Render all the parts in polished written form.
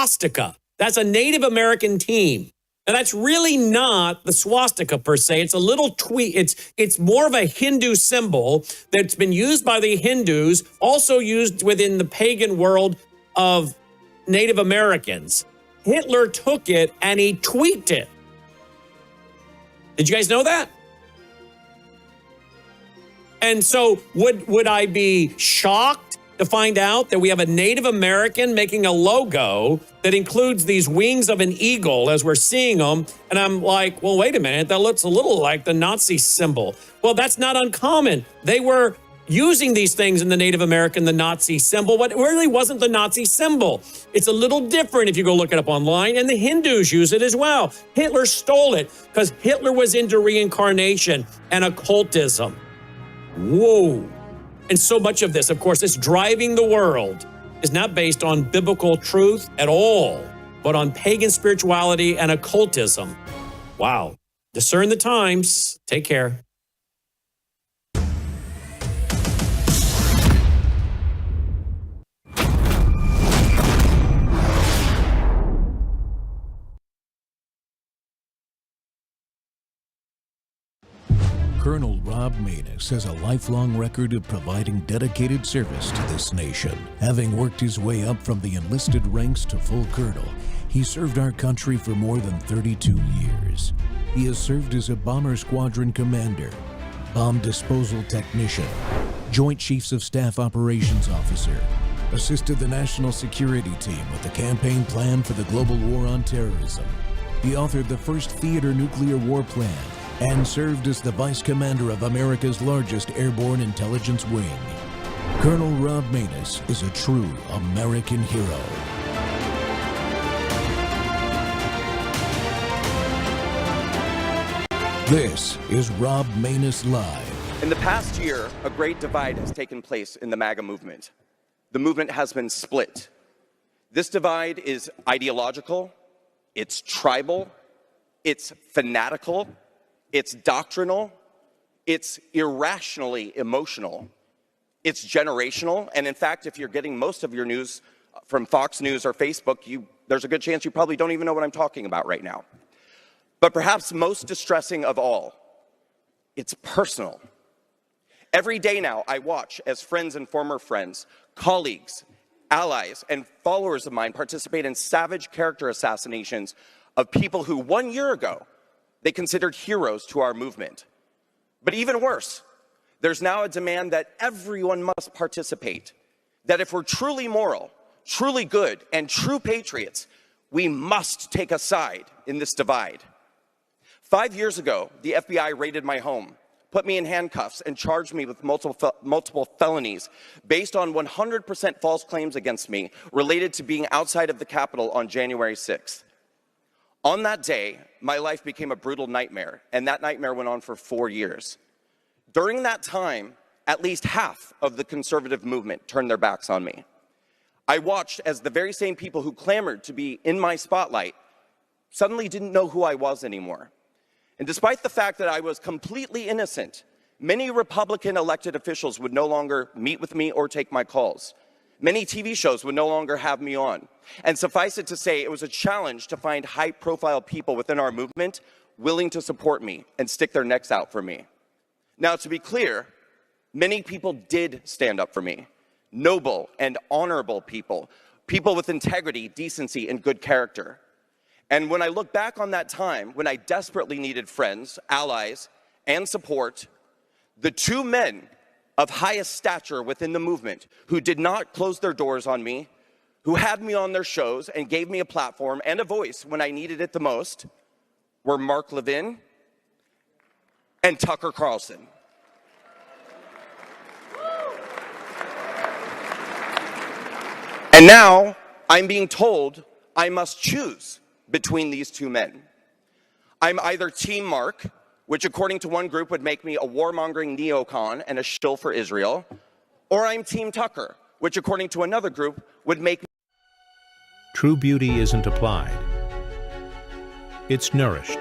swastika. That's a Native American team. And that's really not the swastika per se. It's a little tweet. It's more of a Hindu symbol that's been used by the Hindus, also used within the pagan world of Native Americans. Hitler took it and he tweaked it. Did you guys know that? And so would I be shocked to find out that we have a Native American making a logo that includes these wings of an eagle as we're seeing them? And I'm like, well, wait a minute, that looks a little like the Nazi symbol. Well, that's not uncommon. They were using these things in the Native American, the Nazi symbol, but it really wasn't the Nazi symbol. It's a little different if you go look it up online, and the Hindus use it as well. Hitler stole it because Hitler was into reincarnation and occultism. Whoa. And so much of this, of course, this driving the world is not based on biblical truth at all, but on pagan spirituality and occultism. Wow. Discern the times. Take care. Colonel Rob Maness has a lifelong record of providing dedicated service to this nation. Having worked his way up from the enlisted ranks to full colonel, he served our country for more than 32 years. He has served as a bomber squadron commander, bomb disposal technician, Joint Chiefs of Staff operations officer, assisted the national security team with the campaign plan for the global war on terrorism. He authored the first theater nuclear war plan, and served as the Vice Commander of America's largest airborne intelligence wing. Colonel Rob Maness is a true American hero. This is Rob Maness Live. In the past year, a great divide has taken place in the MAGA movement. The movement has been split. This divide is ideological, it's tribal, it's fanatical, it's doctrinal, it's irrationally emotional, it's generational, and in fact, if you're getting most of your news from Fox News or Facebook, there's a good chance you probably don't even know what I'm talking about right now. But perhaps most distressing of all, it's personal. Every day now, I watch as friends and former friends, colleagues, allies, and followers of mine participate in savage character assassinations of people who 1 year ago they considered heroes to our movement. But even worse, there's now a demand that everyone must participate, that if we're truly moral, truly good, and true patriots, we must take a side in this divide. 5 years ago, the FBI raided my home, put me in handcuffs, and charged me with multiple felonies based on 100% false claims against me related to being outside of the Capitol on January 6th. On that day, my life became a brutal nightmare, and that nightmare went on for 4 years. During that time, at least half of the conservative movement turned their backs on me. I watched as the very same people who clamored to be in my spotlight suddenly didn't know who I was anymore. And despite the fact that I was completely innocent, many Republican elected officials would no longer meet with me or take my calls. Many TV shows would no longer have me on. And suffice it to say, it was a challenge to find high-profile people within our movement willing to support me and stick their necks out for me. Now, to be clear, many people did stand up for me. Noble and honorable people, people with integrity, decency, and good character. And when I look back on that time, when I desperately needed friends, allies, and support, the two men of highest stature within the movement who did not close their doors on me, who had me on their shows and gave me a platform and a voice when I needed it the most, were Mark Levin and Tucker Carlson. And now I'm being told I must choose between these two men. I'm either Team Mark, which according to one group would make me a warmongering neocon and a shill for Israel, or I'm Team Tucker, which according to another group would make me... True beauty isn't applied. It's nourished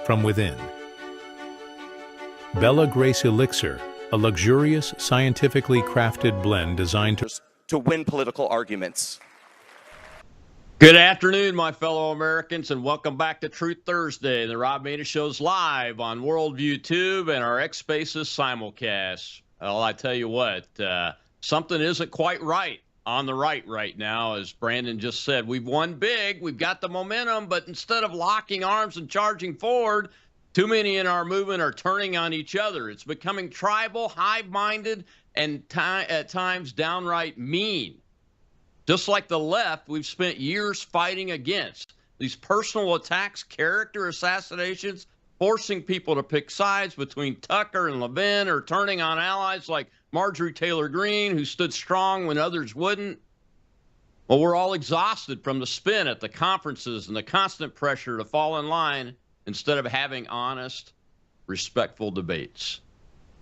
from within. Bella Grace Elixir, a luxurious, scientifically crafted blend designed to win political arguments. Good afternoon, my fellow Americans, and welcome back to Truth Thursday. The Rob Maness Show's live on Worldview Tube and our X Spaces simulcast. Well, I tell you what, something isn't quite right on the right now. As Brandon just said, we've won big, we've got the momentum, but instead of locking arms and charging forward, too many in our movement are turning on each other. It's becoming tribal, hive-minded, and at times downright mean. Just like the left, we've spent years fighting against these personal attacks, character assassinations, forcing people to pick sides between Tucker and Levin, or turning on allies like Marjorie Taylor Greene, who stood strong when others wouldn't. Well, we're all exhausted from the spin at the conferences and the constant pressure to fall in line instead of having honest, respectful debates.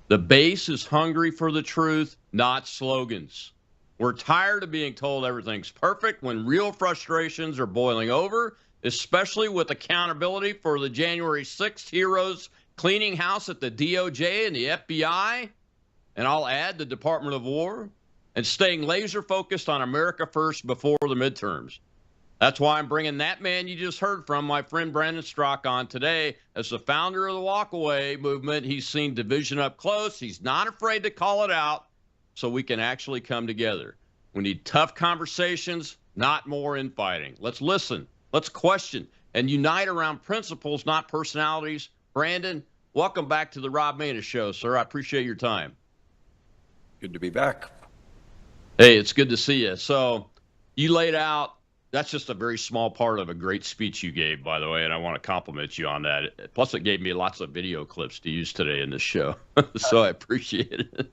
The base is hungry for the truth, not slogans. We're tired of being told everything's perfect when real frustrations are boiling over, especially with accountability for the January 6th heroes cleaning house at the DOJ and the FBI, and I'll add the Department of War, and staying laser focused on America first before the midterms. That's why I'm bringing that man you just heard from, my friend Brandon Strzok, on today. As the founder of the Walkaway movement, he's seen division up close. He's not afraid to call it out, so we can actually come together. We need tough conversations, not more infighting. Let's listen, let's question, and unite around principles, not personalities. Brandon, welcome back to the Rob Maness Show, sir. I appreciate your time. Good to be back. Hey, it's good to see you. So you laid out, that's just a very small part of a great speech you gave, by the way, and I want to compliment you on that. Plus, it gave me lots of video clips to use today in this show, so I appreciate it.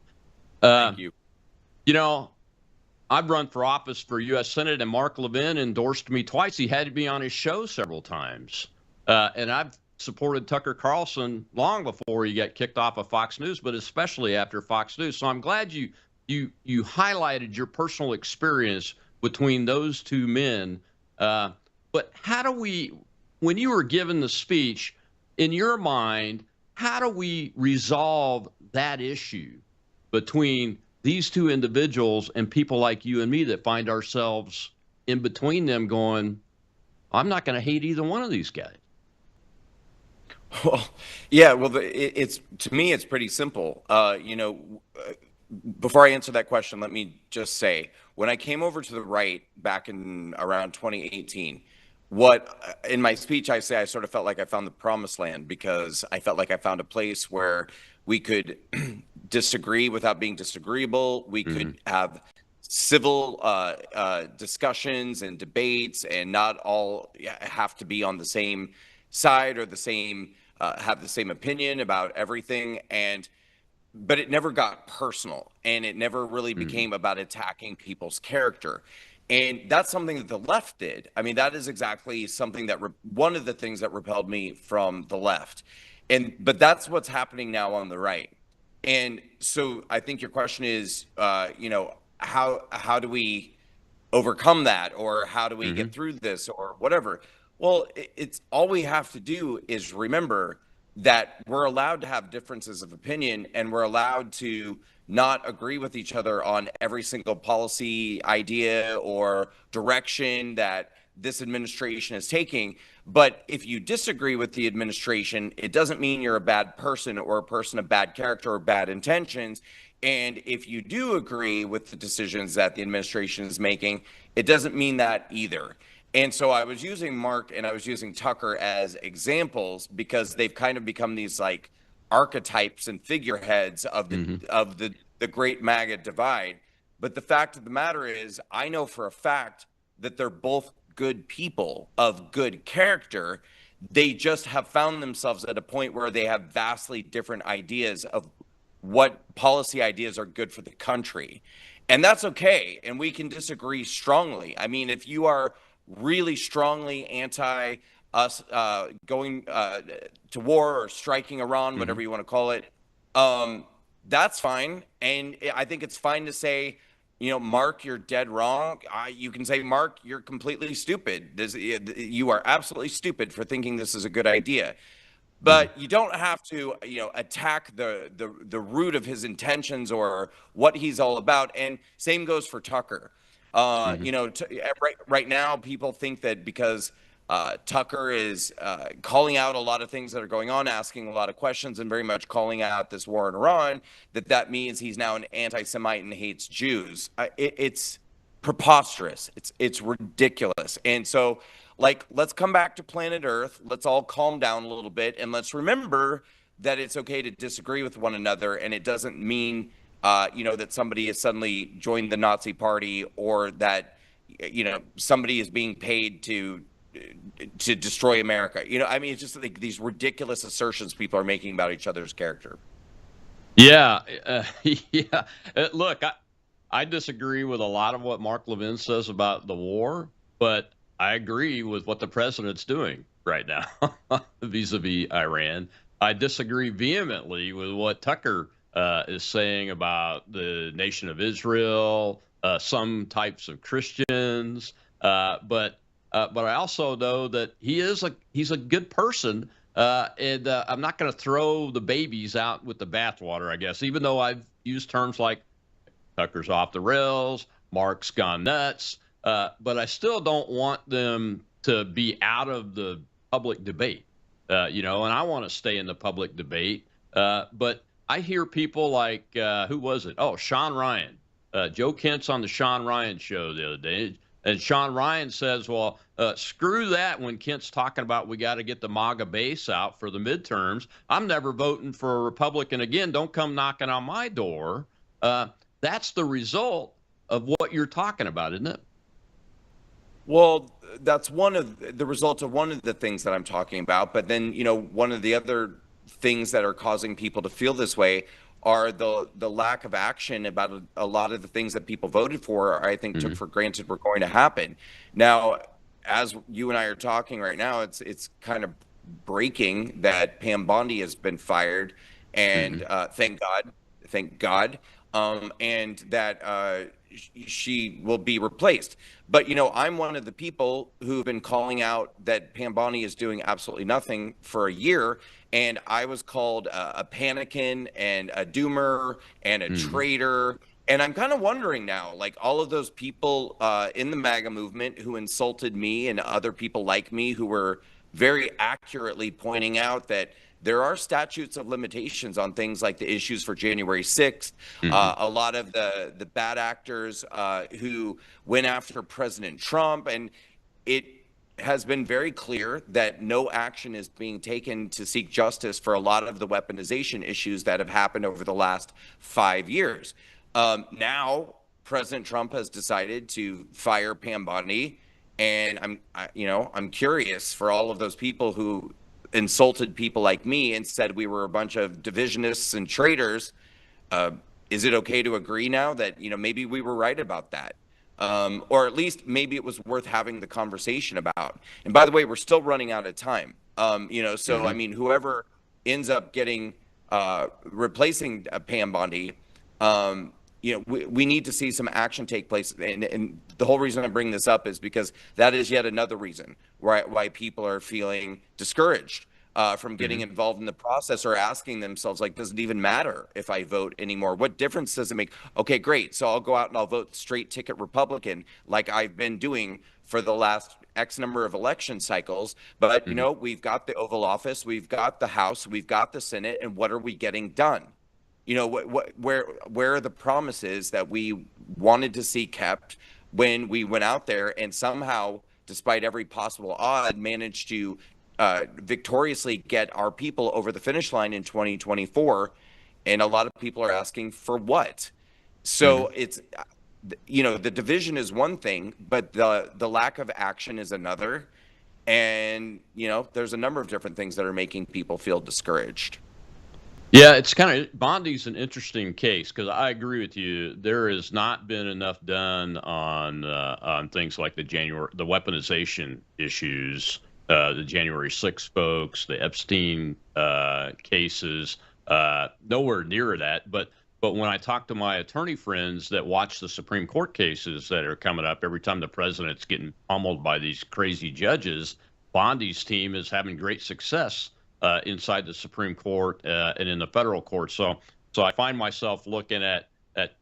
Thank you. You know, I've run for office for U.S. Senate, and Mark Levin endorsed me twice. He had me on his show several times. And I've supported Tucker Carlson long before he got kicked off of Fox News, but especially after Fox News. So I'm glad you highlighted your personal experience between those two men. But how do we, when you were given the speech, in your mind, how do we resolve that issue between these two individuals and people like you and me that find ourselves in between them going, I'm not going to hate either one of these guys? Well, yeah, well, it's to me, it's pretty simple. Before I answer that question, let me just say, when I came over to the right back in around 2018, what in my speech I say I sort of felt like I found the promised land, because I felt like I found a place where we could disagree without being disagreeable. We could have civil discussions and debates, and not all have to be on the same side or the same have the same opinion about everything. But it never got personal, and it never really became about attacking people's character. And that's something that the left did. I mean, that is exactly something that one of the things that repelled me from the left. But that's what's happening now on the right. And so I think your question is, how do we overcome that, or how do we get through this, or whatever? Well, it's all we have to do is remember that we're allowed to have differences of opinion, and we're allowed to not agree with each other on every single policy idea or direction that this administration is taking. But if you disagree with the administration, it doesn't mean you're a bad person or a person of bad character or bad intentions. And if you do agree with the decisions that the administration is making, it doesn't mean that either. And so I was using Mark and I was using Tucker as examples, because they've kind of become these like archetypes and figureheads of the great MAGA divide. But the fact of the matter is, I know for a fact that they're both good people of good character. They just have found themselves at a point where they have vastly different ideas of what policy ideas are good for the country. And that's okay. And we can disagree strongly. I mean, if you are really strongly anti us going to war or striking Iran, whatever you want to call it, that's fine. And I think it's fine to say, Mark, you're dead wrong. You can say, Mark, you're completely stupid. You are absolutely stupid for thinking this is a good idea. But you don't have to, attack the root of his intentions or what he's all about. And same goes for Tucker. You know, right now, people think that because Tucker is calling out a lot of things that are going on, asking a lot of questions, and very much calling out this war in Iran, that means he's now an anti-Semite and hates Jews. It's preposterous. It's ridiculous. And so, like, let's come back to planet Earth. Let's all calm down a little bit, and let's remember that it's okay to disagree with one another, and it doesn't mean you know, that somebody has suddenly joined the Nazi party, or that, you know, somebody is being paid to destroy America. You know, I mean, it's just like these ridiculous assertions people are making about each other's character. Yeah, yeah. Look, I disagree with a lot of what Mark Levin says about the war, but I agree with what the president's doing right now vis-a-vis Iran. I disagree vehemently with what Tucker is saying about the nation of Israel, some types of Christians, but I also know that he's a good person, and I'm not going to throw the babies out with the bathwater, I guess, even though I've used terms like Tucker's off the rails, Mark's gone nuts, but I still don't want them to be out of the public debate, you know, and I want to stay in the public debate. But I hear people like, who was it? Oh, Sean Ryan. Joe Kent's on the Sean Ryan show the other day. And Sean Ryan says, well, screw that when Kent's talking about we got to get the MAGA base out for the midterms. I'm never voting for a Republican again. Don't come knocking on my door. That's the result of what you're talking about, isn't it? Well, that's one of the results of one of the things that I'm talking about. But then, you know, one of the other things that are causing people to feel this way are the lack of action about a lot of the things that people voted for, or I think took for granted were going to happen. Now, as you and I are talking right now, it's kind of breaking that Pam Bondi has been fired, and thank God, and that she will be replaced. But, you know, I'm one of the people who've been calling out that Pam Bondi is doing absolutely nothing for a year. And I was called a panikin and a doomer and a traitor. And I'm kind of wondering now, like all of those people in the MAGA movement who insulted me and other people like me who were very accurately pointing out that there are statutes of limitations on things like the issues for January 6th. A lot of the bad actors who went after President Trump, and it has been very clear that no action is being taken to seek justice for a lot of the weaponization issues that have happened over the last 5 years. Now, President Trump has decided to fire Pam Bondi, and I'm curious for all of those people who insulted people like me and said we were a bunch of divisionists and traitors. Is it okay to agree now that, you know, maybe we were right about that? Or at least maybe it was worth having the conversation about. And by the way, we're still running out of time. You know, so I mean, whoever ends up getting replacing Pam Bondi, you know, we need to see some action take place. And the whole reason I bring this up is because that is yet another reason why people are feeling discouraged from getting involved in the process, or asking themselves, like, does it even matter if I vote anymore? What difference does it make? Okay, great. So I'll go out and I'll vote straight ticket Republican like I've been doing for the last X number of election cycles. But, you know, we've got the Oval Office, we've got the House, we've got the Senate, and what are we getting done? You know, where are the promises that we wanted to see kept when we went out there and somehow, despite every possible odd, managed to victoriously get our people over the finish line in 2024? And a lot of people are asking for what? So it's, you know, the division is one thing, but the lack of action is another. And, you know, there's a number of different things that are making people feel discouraged. Yeah, it's kind of, Bondi's an interesting case because I agree with you. There has not been enough done on things like the weaponization issues, the January 6th folks, the Epstein cases, nowhere near that. But when I talk to my attorney friends that watch the Supreme Court cases that are coming up, every time the president's getting pummeled by these crazy judges, Bondi's team is having great success inside the Supreme Court and in the federal court. So I find myself looking at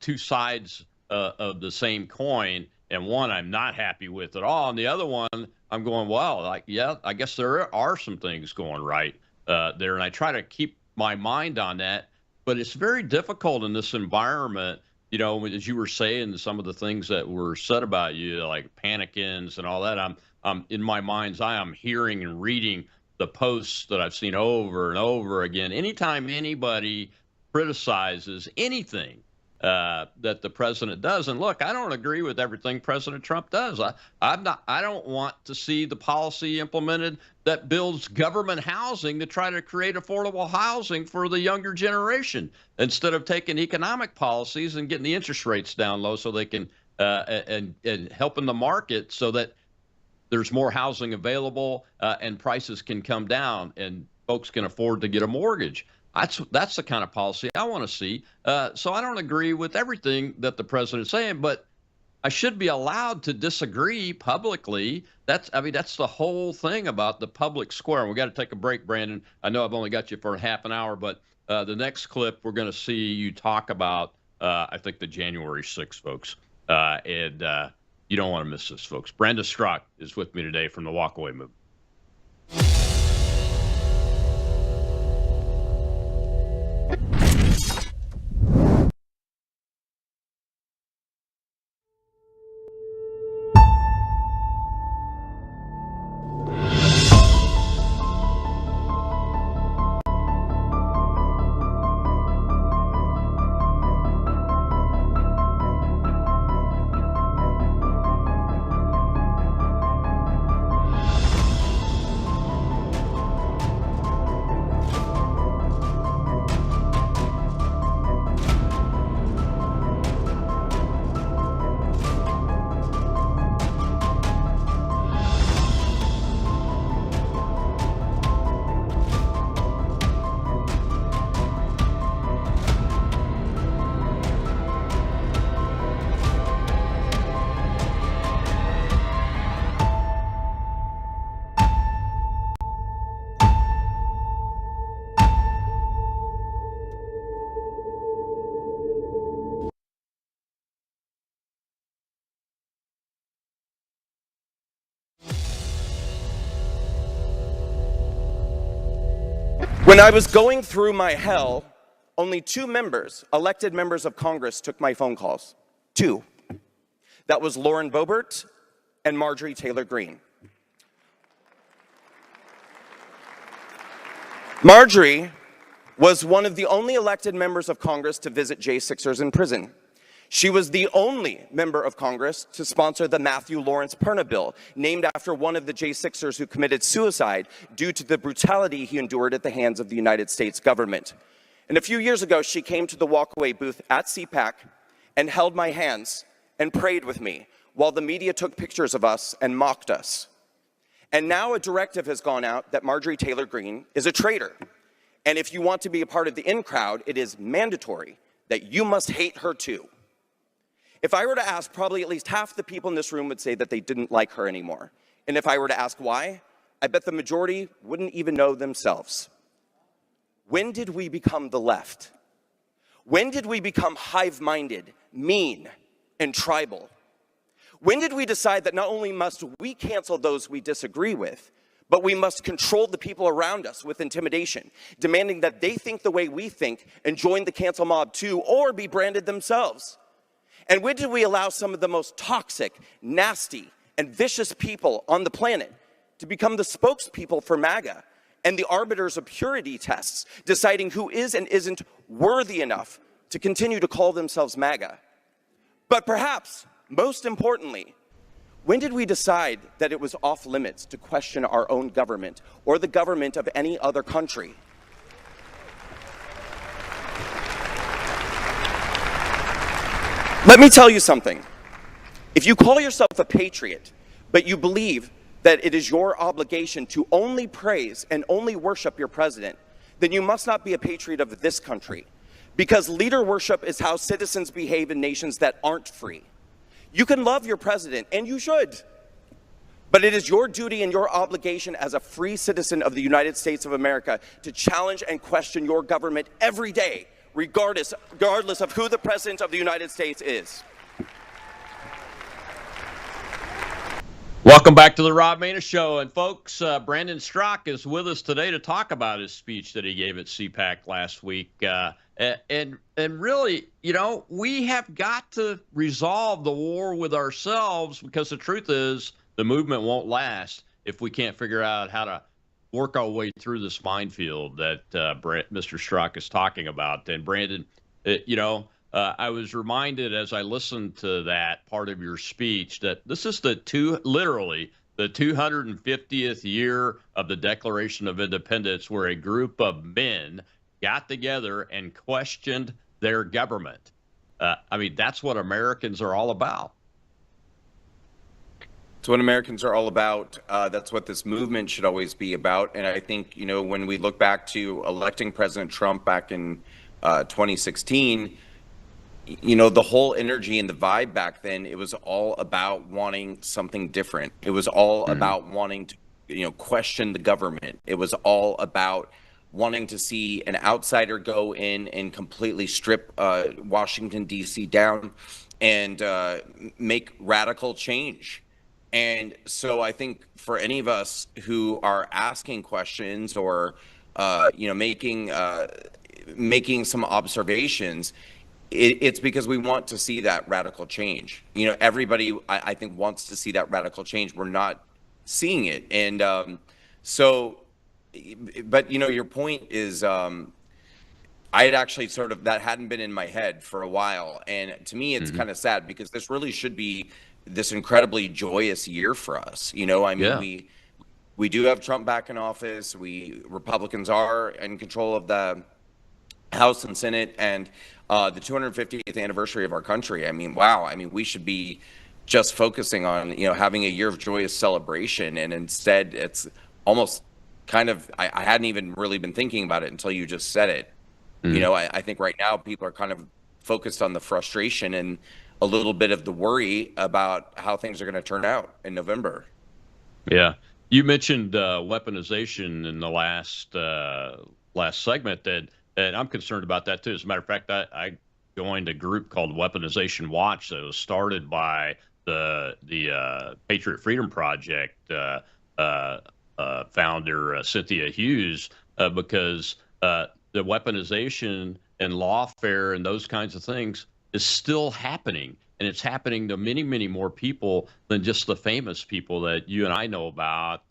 two sides of the same coin, And one I'm not happy with at all. And the other one, I'm going, well, like, yeah, I guess there are some things going right there. And I try to keep my mind on that. But it's very difficult in this environment, you know, as you were saying, some of the things that were said about you, like panicins and all that. I'm in my mind's eye, I'm hearing and reading the posts that I've seen over and over again. Anytime anybody criticizes anything that the president does, and look, I don't agree with everything President Trump does. I don't want to see the policy implemented that builds government housing to try to create affordable housing for the younger generation, instead of taking economic policies and getting the interest rates down low so they can and helping the market so that there's more housing available and prices can come down and folks can afford to get a mortgage. That's the kind of policy I want to see. So I don't agree with everything that the president's saying, but I should be allowed to disagree publicly. That's the whole thing about the public square. And we got to take a break, Brandon. I know I've only got you for half an hour, but the next clip we're going to see you talk about, I think, the January 6th, folks. And you don't want to miss this, folks. Brandon Strzok is with me today from the Walkaway Movement. When I was going through my hell, only 2 members, elected members of Congress, took my phone calls. 2. That was Lauren Boebert and Marjorie Taylor Greene. Marjorie was one of the only elected members of Congress to visit J6ers in prison. She was the only member of Congress to sponsor the Matthew Lawrence Perna bill, named after one of the J6ers who committed suicide due to the brutality he endured at the hands of the United States government. And a few years ago, she came to the walkaway booth at CPAC and held my hands and prayed with me while the media took pictures of us and mocked us. And now a directive has gone out that Marjorie Taylor Greene is a traitor. And if you want to be a part of the in crowd, it is mandatory that you must hate her too. If I were to ask, probably at least half the people in this room would say that they didn't like her anymore. And if I were to ask why, I bet the majority wouldn't even know themselves. When did we become the left? When did we become hive-minded, mean, and tribal? When did we decide that not only must we cancel those we disagree with, but we must control the people around us with intimidation, demanding that they think the way we think and join the cancel mob too, or be branded themselves? And when did we allow some of the most toxic, nasty, and vicious people on the planet to become the spokespeople for MAGA and the arbiters of purity tests, deciding who is and isn't worthy enough to continue to call themselves MAGA? But perhaps, most importantly, when did we decide that it was off limits to question our own government or the government of any other country? Let me tell you something. If you call yourself a patriot, but you believe that it is your obligation to only praise and only worship your president, then you must not be a patriot of this country. Because leader worship is how citizens behave in nations that aren't free. You can love your president, and you should. But it is your duty and your obligation as a free citizen of the United States of America to challenge and question your government every day, regardless of who the president of the United States is. Welcome back to the Rob Maness Show. And folks, Brandon Strzok is with us today to talk about his speech that he gave at CPAC last week. And really, you know, we have got to resolve the war with ourselves, because the truth is the movement won't last if we can't figure out how to work our way through this minefield that Mr. Strzok is talking about. And Brandon, I was reminded as I listened to that part of your speech that this is literally the 250th year of the Declaration of Independence, where a group of men got together and questioned their government. I mean, that's what Americans are all about. It's what Americans are all about. That's what this movement should always be about. And I think, you know, when we look back to electing President Trump back in 2016, you know, the whole energy and the vibe back then, it was all about wanting something different. It was all about wanting to, you know, question the government. It was all about wanting to see an outsider go in and completely strip Washington, D.C. down and make radical change. And so I think for any of us who are asking questions or, you know, making some observations, it's because we want to see that radical change. You know, everybody, I think, wants to see that radical change. We're not seeing it. And but, you know, your point is, I had actually that hadn't been in my head for a while. And to me, it's kind of sad, because this really should be this incredibly joyous year for us. You know, I mean, we do have Trump back in office. Republicans are in control of the House and Senate, and the 250th anniversary of our country. I mean, wow. I mean, we should be just focusing on, you know, having a year of joyous celebration. And instead, it's almost kind of, I hadn't even really been thinking about it until you just said it. You know, I think right now people are kind of focused on the frustration and a little bit of the worry about how things are going to turn out in November. Yeah. You mentioned weaponization in the last segment, and I'm concerned about that too. As a matter of fact, I joined a group called Weaponization Watch that was started by the Patriot Freedom Project founder Cynthia Hughes, because the weaponization and lawfare and those kinds of things is still happening. And it's happening to many, many more people than just the famous people that you and I know about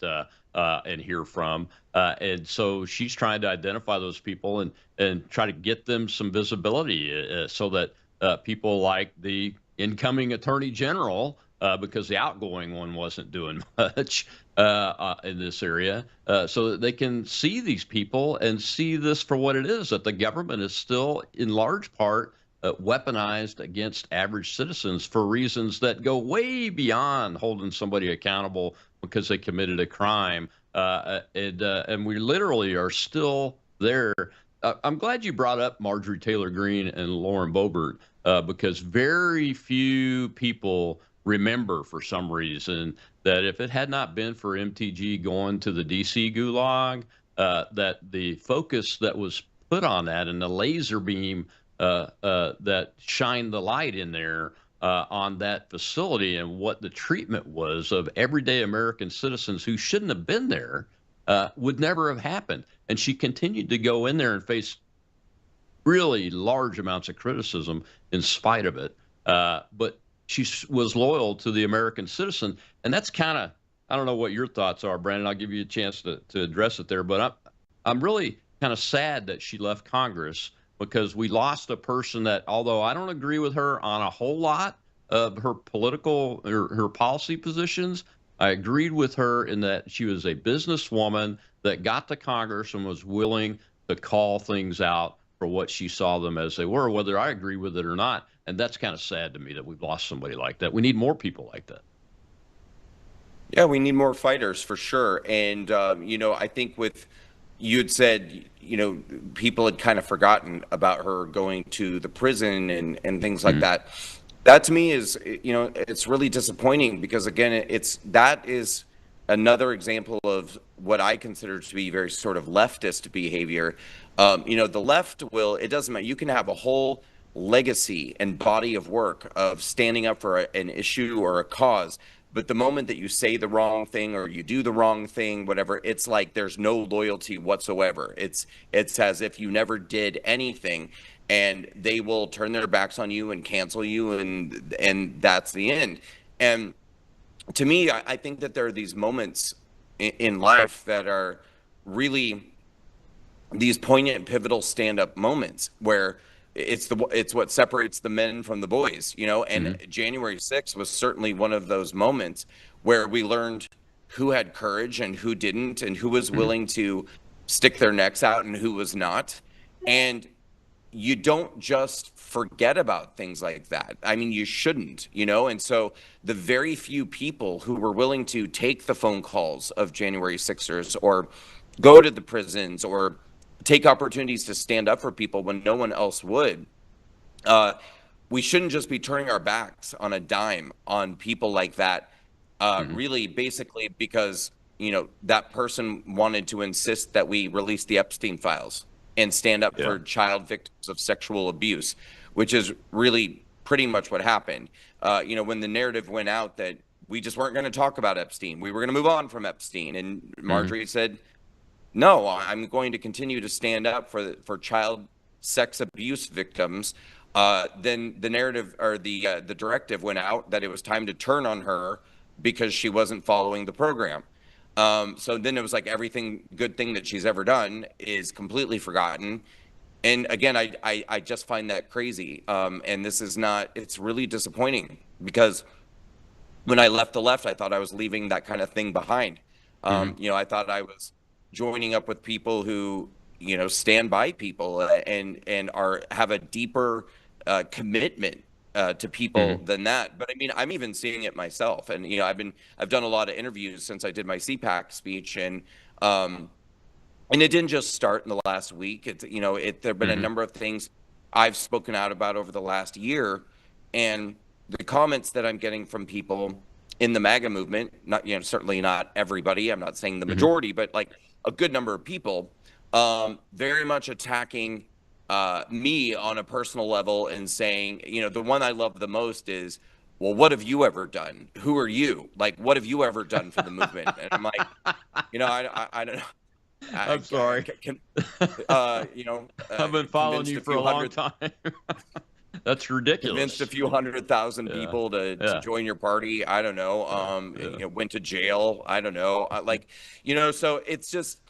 and hear from. And so she's trying to identify those people and try to get them some visibility so that people like the incoming Attorney General, because the outgoing one wasn't doing much in this area, so that they can see these people and see this for what it is, that the government is still in large part weaponized against average citizens for reasons that go way beyond holding somebody accountable because they committed a crime. And we literally are still there. I'm glad you brought up Marjorie Taylor Greene and Lauren Boebert, because very few people remember, for some reason, that if it had not been for MTG going to the DC gulag, that the focus that was put on that and the laser beam that shined the light in there on that facility and what the treatment was of everyday American citizens who shouldn't have been there would never have happened. And she continued to go in there and face really large amounts of criticism in spite of it. But she was loyal to the American citizen. And that's kind of, I don't know what your thoughts are, Brandon. I'll give you a chance to address it there. But I'm really kind of sad that she left Congress, because we lost a person that, although I don't agree with her on a whole lot of her political or her policy positions, I agreed with her in that she was a businesswoman that got to Congress and was willing to call things out for what she saw them as they were, whether I agree with it or not. And that's kind of sad to me that we've lost somebody like that. We need more people like that. Yeah, we need more fighters for sure. And, you know, I think you had said, you know, people had kind of forgotten about her going to the prison and things like that. That to me is, you know, it's really disappointing, because again, that is another example of what I consider to be very sort of leftist behavior. You know, the left it doesn't matter. You can have a whole legacy and body of work of standing up for an issue or a cause, But the moment that you say the wrong thing or you do the wrong thing, whatever, it's like there's no loyalty whatsoever. It's as if you never did anything, and they will turn their backs on you and cancel you, and that's the end. And to me, I think that there are these moments in life that are really these poignant, pivotal stand-up moments where it's what separates the men from the boys, you know. And January 6th was certainly one of those moments where we learned who had courage and who didn't, and who was willing to stick their necks out and who was not. And you don't just forget about things like that. I mean, you shouldn't, you know? And so the very few people who were willing to take the phone calls of January 6ers or go to the prisons or take opportunities to stand up for people when no one else would, we shouldn't just be turning our backs on a dime on people like that, really basically because, you know, that person wanted to insist that we release the Epstein files and stand up for child victims of sexual abuse, which is really pretty much what happened. You know, when the narrative went out that we just weren't going to talk about Epstein, we were going to move on from Epstein, and Marjorie said, no, I'm going to continue to stand up for child sex abuse victims. Then the narrative or the directive went out that it was time to turn on her because she wasn't following the program. So then it was like everything good thing that she's ever done is completely forgotten. And again, I just find that crazy. And this is not, it's really disappointing because when I left the left, I thought I was leaving that kind of thing behind. You know, I thought I was joining up with people who, you know, stand by people and have a deeper commitment to people than that. But I mean, I'm even seeing it myself. And, you know, I've done a lot of interviews since I did my CPAC speech, and it didn't just start in the last week. It's, you know, there've been a number of things I've spoken out about over the last year, and the comments that I'm getting from people in the MAGA movement, not, you know, certainly not everybody, I'm not saying the majority, but like a good number of people, very much attacking me on a personal level and saying, you know, the one I love the most is, well, what have you ever done? Who are you? Like, what have you ever done for the movement? And I'm like, you know, I don't know. I'm sorry. You know, I've been following you for a long time. That's ridiculous. Convinced a few 100,000 people to join your party. I don't know. You know, went to jail. I don't know. Like, you know, so it's just,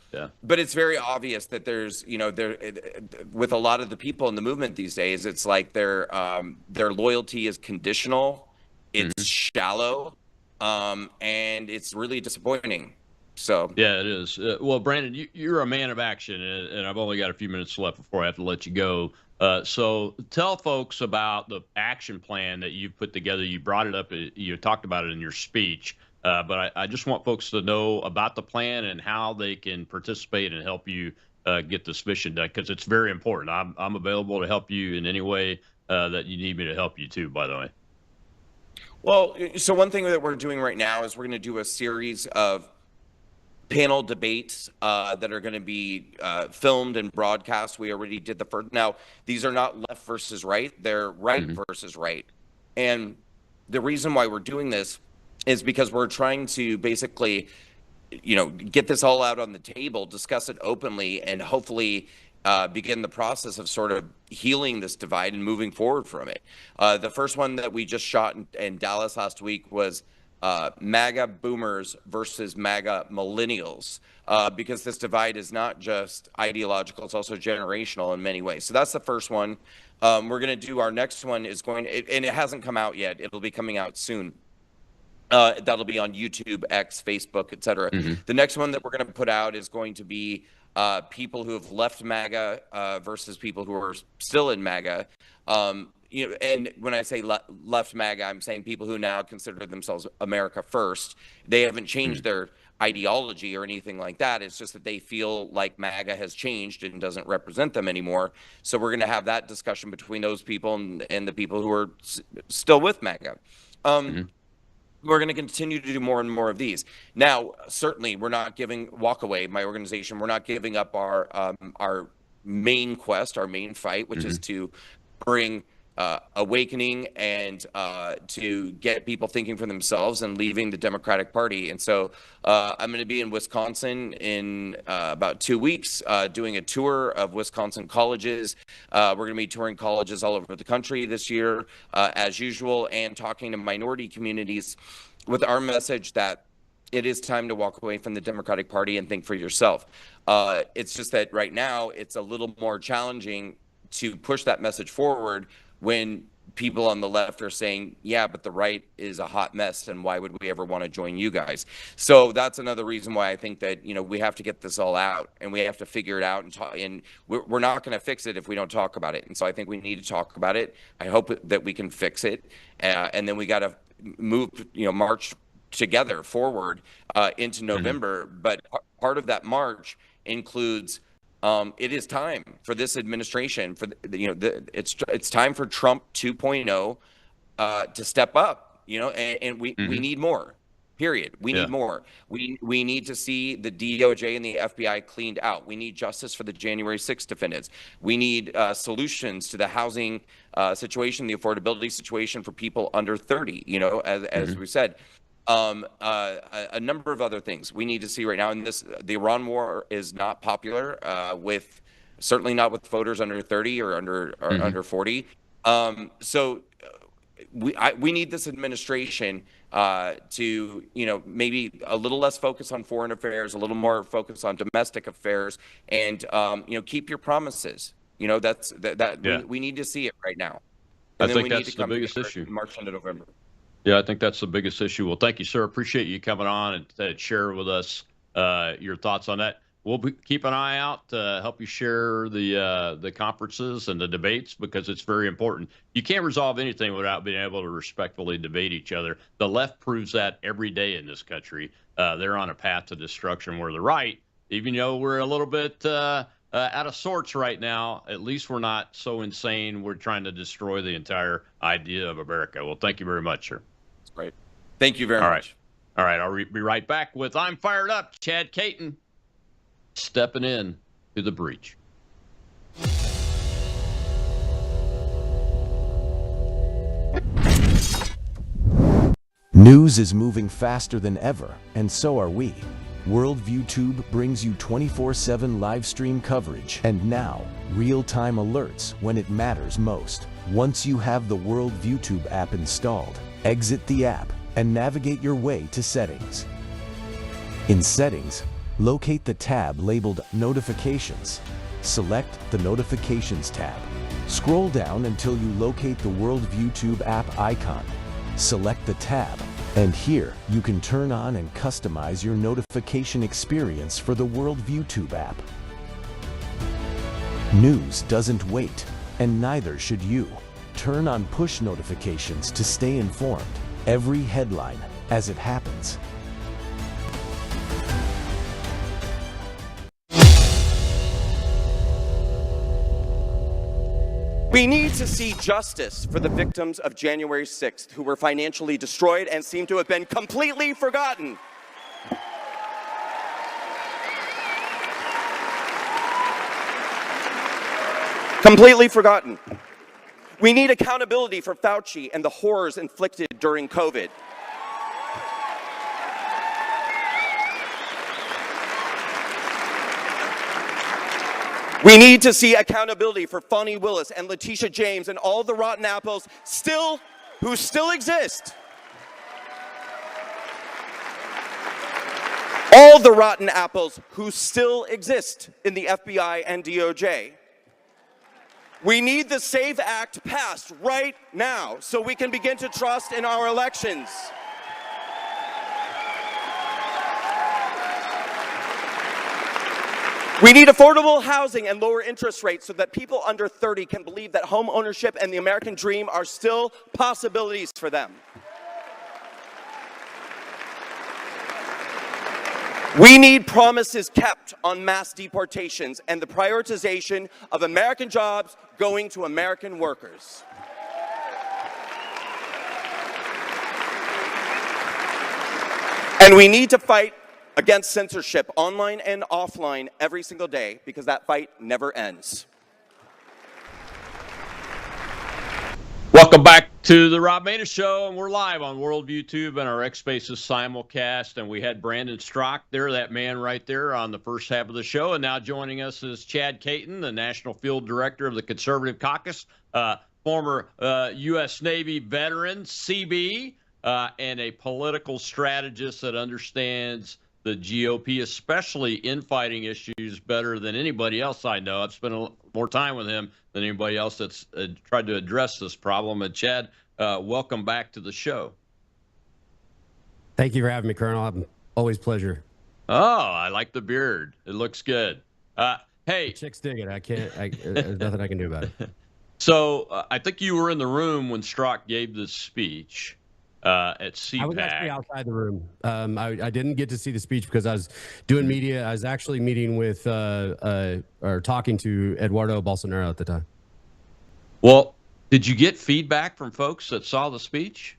but it's very obvious that there's, you know, with a lot of the people in the movement these days, it's like their loyalty is conditional. It's shallow. And it's really disappointing. So yeah, it is. Well, Brandon, you're a man of action, and I've only got a few minutes left before I have to let you go. So tell folks about the action plan that you've put together. You brought it up, you talked about it in your speech, but I just want folks to know about the plan and how they can participate and help you get this mission done, because it's very important. I'm available to help you in any way that you need me to help you too, by the way. Well, so one thing that we're doing right now is we're going to do a series of panel debates that are going to be filmed and broadcast. We already did the first. Now, these are not left versus right. They're right versus right. And the reason why we're doing this is because we're trying to basically, you know, get this all out on the table, discuss it openly, and hopefully begin the process of sort of healing this divide and moving forward from it. The first one that we just shot in Dallas last week was MAGA boomers versus MAGA millennials, because this divide is not just ideological, it's also generational in many ways. So that's the first one. We're going to do our next one is going, and it hasn't come out yet. It'll be coming out soon. That'll be on YouTube, X, Facebook, etc. The next one that we're going to put out is going to be people who have left MAGA versus people who are still in MAGA. You know, and when I say left MAGA, I'm saying people who now consider themselves America first. They haven't changed their ideology or anything like that. It's just that they feel like MAGA has changed and doesn't represent them anymore. So we're going to have that discussion between those people and the people who are still with MAGA. We're going to continue to do more and more of these. Now, certainly, we're not giving Walkaway, my organization, we're not giving up our main quest, our main fight, which is to bring awakening and to get people thinking for themselves and leaving the Democratic Party. And so I'm going to be in Wisconsin in about 2 weeks doing a tour of Wisconsin colleges. We're going to be touring colleges all over the country this year, as usual, and talking to minority communities with our message that it is time to walk away from the Democratic Party and think for yourself. It's just that right now it's a little more challenging to push that message forward when people on the left are saying, yeah, but the right is a hot mess, and why would we ever want to join you guys? So that's another reason why I think that, we have to get this all out, and we have to figure it out, and talk, and we're not going to fix it if we don't talk about it. And so I think we need to talk about it. I hope that we can fix it, and then we got to move, march together forward into November. But part of that march includes it is time for this administration, for it's time for Trump 2.0 to step up, and we need more. Period. We need more. We need to see the DOJ and the FBI cleaned out. We need justice for the January 6th defendants. We need solutions to the housing situation, the affordability situation for people under 30. As we said. A number of other things we need to see right now. And the Iran war is not popular certainly not with voters under 30 or under 40. So we need this administration to maybe a little less focus on foreign affairs, a little more focus on domestic affairs, and keep your promises. We need to see it right now. And I think that's the biggest issue. March into November. Yeah, I think that's the biggest issue. Well, thank you, sir. Appreciate you coming on and share with us your thoughts on that. We'll keep an eye out to help you share the conferences and the debates, because it's very important. You can't resolve anything without being able to respectfully debate each other. The left proves that every day in this country. They're on a path to destruction, where the right, even though we're a little bit out of sorts right now, at least we're not so insane we're trying to destroy the entire idea of America. Well, thank you very much, sir. Right. Thank you very much. All right. I'll be right back with I'm Fired Up. Chad Caton stepping in to the breach. News is moving faster than ever, and so are we. Worldview Tube brings you 24/7 live stream coverage and now real-time alerts when it matters most. Once you have the Worldview Tube app installed, exit the app and navigate your way to Settings. In Settings, locate the tab labeled Notifications. Select the Notifications tab. Scroll down until you locate the Worldview Tube app icon. Select the tab, and here you can turn on and customize your notification experience for the Worldview Tube app. News doesn't wait, and neither should you. Turn on push notifications to stay informed. Every headline as it happens. We need to see justice for the victims of January 6th who were financially destroyed and seem to have been completely forgotten. Completely forgotten. We need accountability for Fauci and the horrors inflicted during COVID. We need to see accountability for Fonnie Willis and Letitia James and all the rotten apples who still exist. All the rotten apples who still exist in the FBI and DOJ. We need the SAVE Act passed right now so we can begin to trust in our elections. We need affordable housing and lower interest rates so that people under 30 can believe that home ownership and the American dream are still possibilities for them. We need promises kept on mass deportations and the prioritization of American jobs going to American workers. And we need to fight against censorship online and offline every single day, because that fight never ends. Welcome back to the Rob Maness Show, and we're live on Worldview Tube and our X Spaces simulcast. And we had Brandon Strock there, that man right there, on the first half of the show. And now joining us is Chad Caton, the National Field Director of the Conservative Caucus, former U.S. Navy veteran, CB, and a political strategist that understands the GOP, especially infighting issues, better than anybody else I know. I've spent more time with him than anybody else that's tried to address this problem. And Chad, welcome back to the show. Thank you for having me, Colonel. Always pleasure. Oh, I like the beard. It looks good. Hey, chicks dig it. There's nothing I can do about it. So I think you were in the room when Strock gave this speech at CPAC. I was actually outside the room. I didn't get to see the speech because I was doing media. I was actually meeting with or talking to Eduardo Bolsonaro at the time. Well, did you get feedback from folks that saw the speech?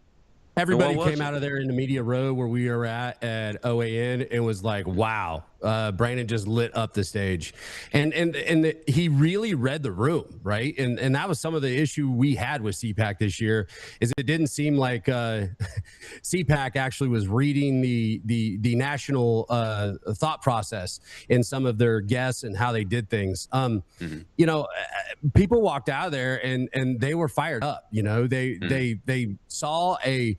Everybody came out of there in the media row where we were at OAN and was like, wow, Brandon just lit up the stage. And he really read the room, right? And that was some of the issue we had with CPAC this year, is it didn't seem like CPAC actually was reading the national thought process in some of their guests and how they did things. You know, people walked out of there and they were fired up. You know, they saw a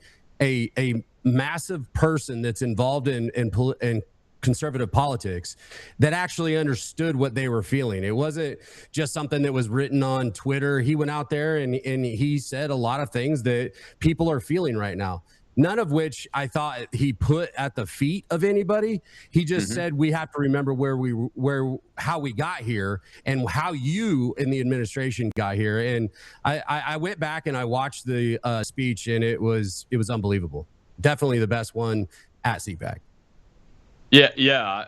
massive person that's involved in conservative politics that actually understood what they were feeling. It wasn't just something that was written on Twitter. He went out there and he said a lot of things that people are feeling right now. None of which I thought he put at the feet of anybody. He just said we have to remember how we got here and how you in the administration got here. And I went back and I watched the speech, and it was unbelievable. Definitely the best one at CPAC. Yeah,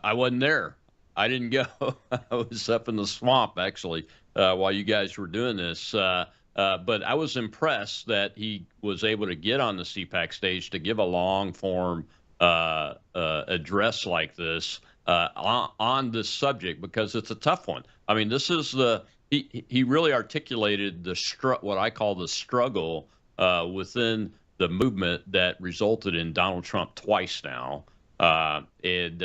I wasn't there. I didn't go. I was up in the swamp actually while you guys were doing this. But I was impressed that he was able to get on the CPAC stage to give a long-form address like this on this subject, because it's a tough one. I mean, this is he really articulated what I call the struggle within the movement that resulted in Donald Trump twice now, and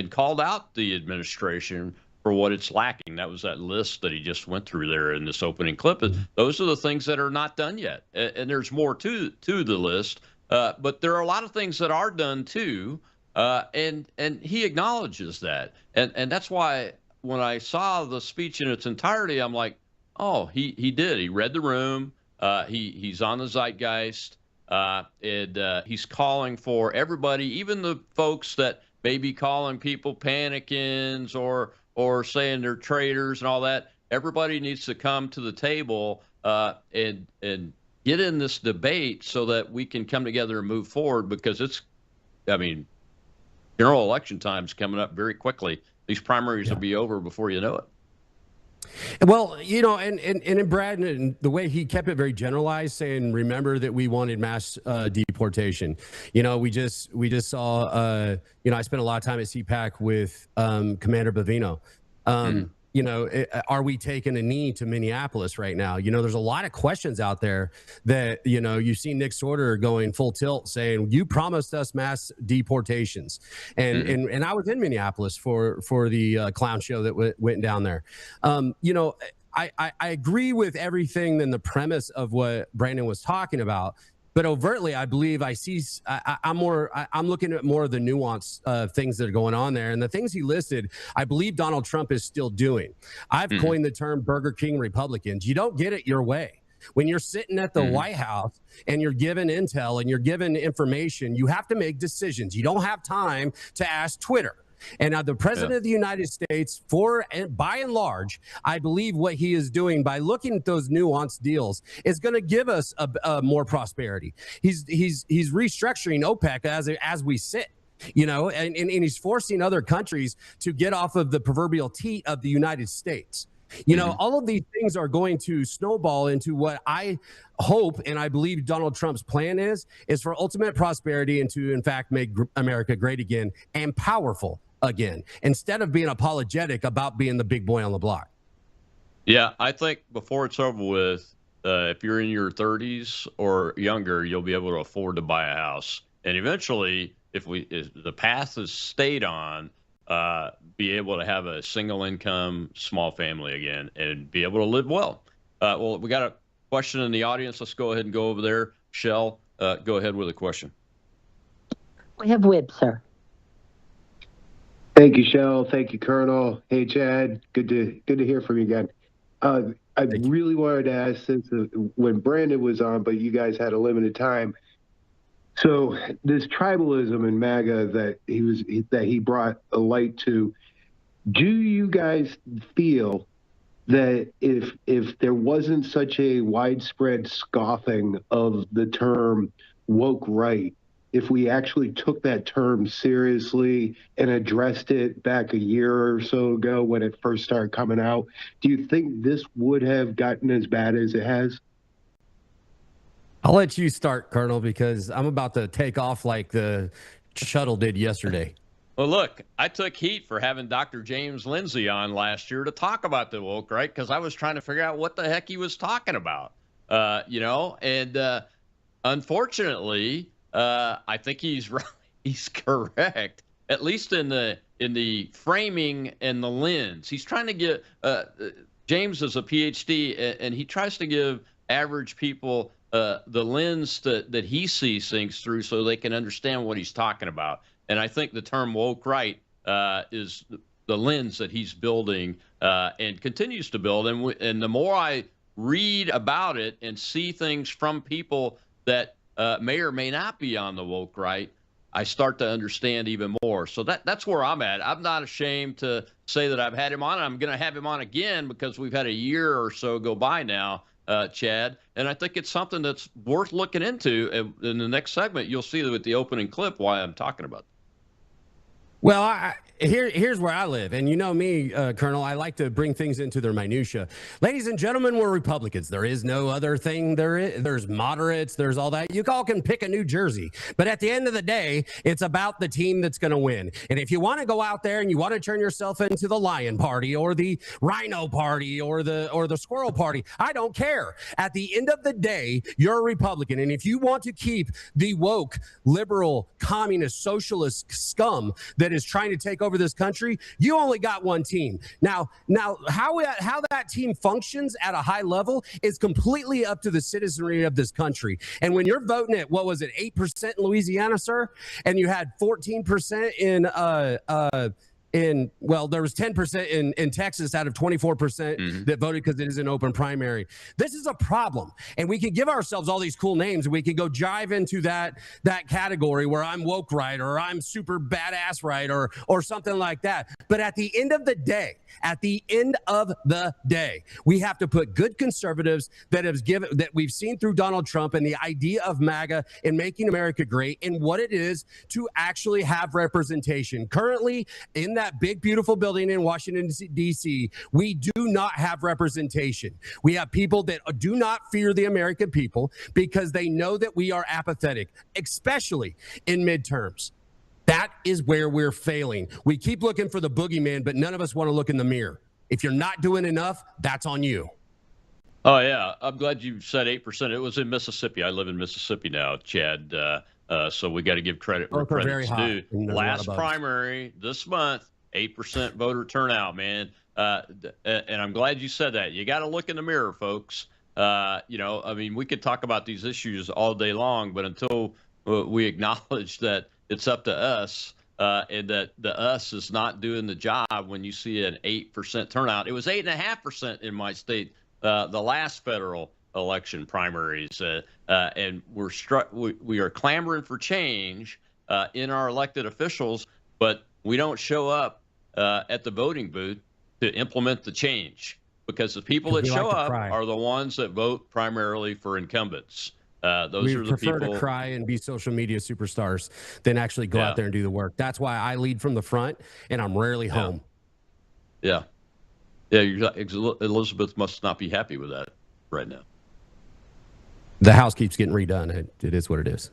called out the administration for what it's lacking. That was that list that he just went through there in this opening clip. Those are the things that are not done yet. And there's more to the list. But there are a lot of things that are done too. And he acknowledges that. And that's why when I saw the speech in its entirety, I'm like, oh, he did. He read the room. He's on the zeitgeist. And he's calling for everybody, even the folks that may be calling people panicans or saying they're traitors and all that. Everybody needs to come to the table and get in this debate so that we can come together and move forward, because general election time's coming up very quickly. These primaries will be over before you know it. Well, you know, and in Brad, and the way he kept it very generalized, saying, remember that we wanted mass deportation. You know, we just saw, you know, I spent a lot of time at CPAC with Commander Bavino. You know, are we taking a knee to Minneapolis right now? You know, there's a lot of questions out there that, you know, you see Nick Sorter going full tilt saying, you promised us mass deportations. And I was in Minneapolis for the clown show that went down there. You know, I agree with everything in the premise of what Brandon was talking about. But overtly, I believe I'm looking at more of the nuance of things that are going on there. And the things he listed, I believe Donald Trump is still doing. I've coined the term Burger King Republicans. You don't get it your way. When you're sitting at the White House and you're given intel and you're given information, you have to make decisions. You don't have time to ask Twitter. And the president of the United States, by and large, I believe what he is doing by looking at those nuanced deals is going to give us a more prosperity. He's restructuring OPEC as we sit. You know, and he's forcing other countries to get off of the proverbial teat of the United States. You know, all of these things are going to snowball into what I hope and I believe Donald Trump's plan is for ultimate prosperity and to, in fact, make America great again and powerful again, instead of being apologetic about being the big boy on the block. Yeah, I think before it's over with, if you're in your 30s or younger, you'll be able to afford to buy a house. And eventually, if the path is stayed on, be able to have a single income, small family again and be able to live well. Well, we got a question in the audience. Let's go ahead and go over there. Shell, go ahead with a question. We have Wib, sir. Thank you, Shell. Thank you, Colonel. Hey, Chad. Good to hear from you again. I really wanted to ask since when Brandon was on, but you guys had a limited time. So this tribalism in MAGA that he brought a light to, do you guys feel that if there wasn't such a widespread scoffing of the term woke right, if we actually took that term seriously and addressed it back a year or so ago when it first started coming out, do you think this would have gotten as bad as it has? I'll let you start, Colonel, because I'm about to take off like the shuttle did yesterday. Well, look, I took heat for having Dr. James Lindsay on last year to talk about the woke right, because I was trying to figure out what the heck he was talking about, and unfortunately, I think he's right. He's correct, at least in the framing and the lens. He's trying to get James is a PhD, and he tries to give average people the lens that he sees things through, so they can understand what he's talking about. And I think the term woke right is the lens that he's building and continues to build. And the more I read about it and see things from people that may or may not be on the woke right, I start to understand even more. So that's where I'm at. I'm not ashamed to say that I've had him on. I'm going to have him on again because we've had a year or so go by now, Chad. And I think it's something that's worth looking into. In the next segment, you'll see with the opening clip why I'm talking about it. Well, here's where I live. And you know me, Colonel, I like to bring things into their minutia. Ladies and gentlemen, we're Republicans. There is no other thing. There's moderates. There's all that. You all can pick a New Jersey. But at the end of the day, it's about the team that's going to win. And if you want to go out there and you want to turn yourself into the Lion Party or the Rhino Party or the Squirrel Party, I don't care. At the end of the day, you're a Republican. And if you want to keep the woke, liberal, communist, socialist scum that is trying to take over this country, you only got one team. Now how that team functions at a high level is completely up to the citizenry of this country. And when you're voting at, what was it, 8% in Louisiana, sir, and you had 14% there was 10% in Texas out of 24% that voted because it is an open primary. This is a problem. And we can give ourselves all these cool names and we can go jive into that category where I'm woke right or I'm super badass right or something like that. But at the end of the day, we have to put good conservatives that we've seen through Donald Trump and the idea of MAGA and making America great and what it is to actually have representation. Currently, in that big, beautiful building in Washington, D.C., we do not have representation. We have people that do not fear the American people because they know that we are apathetic, especially in midterms. That is where we're failing. We keep looking for the boogeyman, but none of us want to look in the mirror. If you're not doing enough, that's on you. Oh, yeah. I'm glad you said 8%. It was in Mississippi. I live in Mississippi now, Chad. So we got to give credit where credit's due. Last primary this month, 8% voter turnout, man. And I'm glad you said that. You got to look in the mirror, folks. I mean, we could talk about these issues all day long, but until we acknowledge that it's up to us and that the us is not doing the job when you see an 8% turnout. It was 8.5% in my state the last federal election primaries, and we are clamoring for change in our elected officials, but we don't show up at the voting booth to implement the change because the people that show up are the ones that vote primarily for incumbents. Those are the people. We prefer to cry and be social media superstars than actually go out there and do the work. That's why I lead from the front, and I'm rarely home. Yeah. Elizabeth must not be happy with that right now. The house keeps getting redone. It is what it is.